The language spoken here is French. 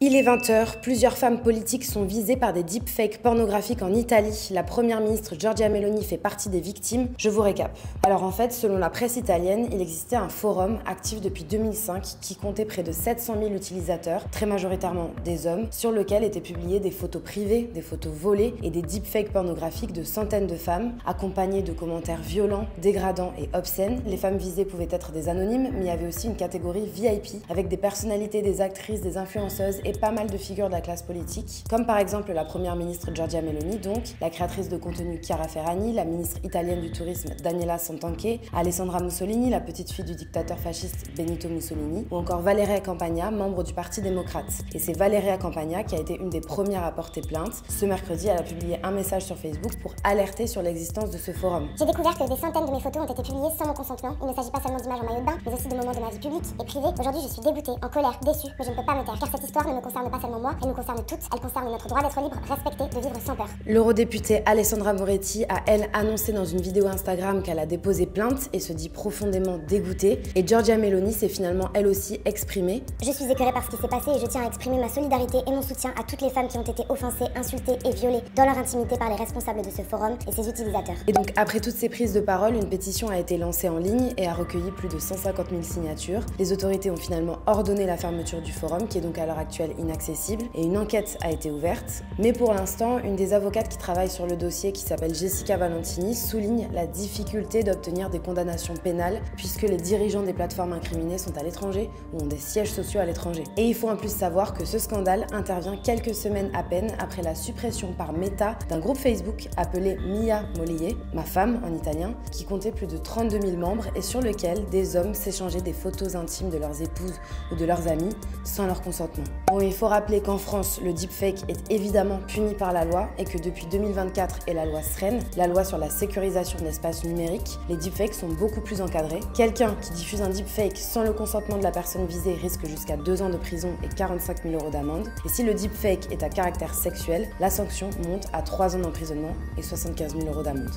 Il est 20h, plusieurs femmes politiques sont visées par des deepfakes pornographiques en Italie. La première ministre Giorgia Meloni fait partie des victimes. Je vous récap. Alors en fait, selon la presse italienne, il existait un forum actif depuis 2005 qui comptait près de 700 000 utilisateurs, très majoritairement des hommes, sur lequel étaient publiées des photos privées, des photos volées et des deepfakes pornographiques de centaines de femmes, accompagnés de commentaires violents, dégradants et obscènes. Les femmes visées pouvaient être des anonymes, mais il y avait aussi une catégorie VIP avec des personnalités, des actrices, des influenceuses et pas mal de figures de la classe politique, comme par exemple la première ministre Giorgia Meloni, donc la créatrice de contenu Chiara Ferragni, la ministre italienne du tourisme Daniela Santanchè, Alessandra Mussolini, la petite fille du dictateur fasciste Benito Mussolini, ou encore Valeria Campagna, membre du Parti démocrate. Et c'est Valeria Campagna qui a été une des premières à porter plainte. Ce mercredi, elle a publié un message sur Facebook pour alerter sur l'existence de ce forum. J'ai découvert que des centaines de mes photos ont été publiées sans mon consentement. Il ne s'agit pas seulement d'images en maillot de bain, mais aussi de moments de ma vie publique et privée. Aujourd'hui, je suis dégoûtée, en colère, déçue, mais je ne peux pas me taire, car cette histoire ne me concerne pas seulement moi, elle nous concerne toutes. Elle concerne notre droit d'être libre, respecté, de vivre sans peur. L'eurodéputée Alessandra Moretti a, elle, annoncé dans une vidéo Instagram qu'elle a déposé plainte et se dit profondément dégoûtée. Et Giorgia Meloni s'est finalement, elle aussi, exprimée. Je suis écœurée par ce qui s'est passé et je tiens à exprimer ma solidarité et mon soutien à toutes les femmes qui ont été offensées, insultées et violées dans leur intimité par les responsables de ce forum et ses utilisateurs. Et donc, après toutes ces prises de parole, une pétition a été lancée en ligne et a recueilli plus de 150 000 signatures. Les autorités ont finalement ordonné la fermeture du forum, qui est donc à l'heure actuelle inaccessible, et une enquête a été ouverte. Mais pour l'instant, une des avocates qui travaille sur le dossier, qui s'appelle Jessica Valentini, souligne la difficulté d'obtenir des condamnations pénales, puisque les dirigeants des plateformes incriminées sont à l'étranger ou ont des sièges sociaux à l'étranger. Et il faut en plus savoir que ce scandale intervient quelques semaines à peine après la suppression par Meta d'un groupe Facebook appelé Mia Moglie, ma femme en italien, qui comptait plus de 32 000 membres et sur lequel des hommes s'échangeaient des photos intimes de leurs épouses ou de leurs amis sans leur consentement. Bon, il faut rappeler qu'en France, le deepfake est évidemment puni par la loi et que depuis 2024 et la loi SREN, la loi sur la sécurisation de l'espace numérique, les deepfakes sont beaucoup plus encadrés. Quelqu'un qui diffuse un deepfake sans le consentement de la personne visée risque jusqu'à 2 ans de prison et 45 000 € d'amende. Et si le deepfake est à caractère sexuel, la sanction monte à 3 ans d'emprisonnement et 75 000 € d'amende.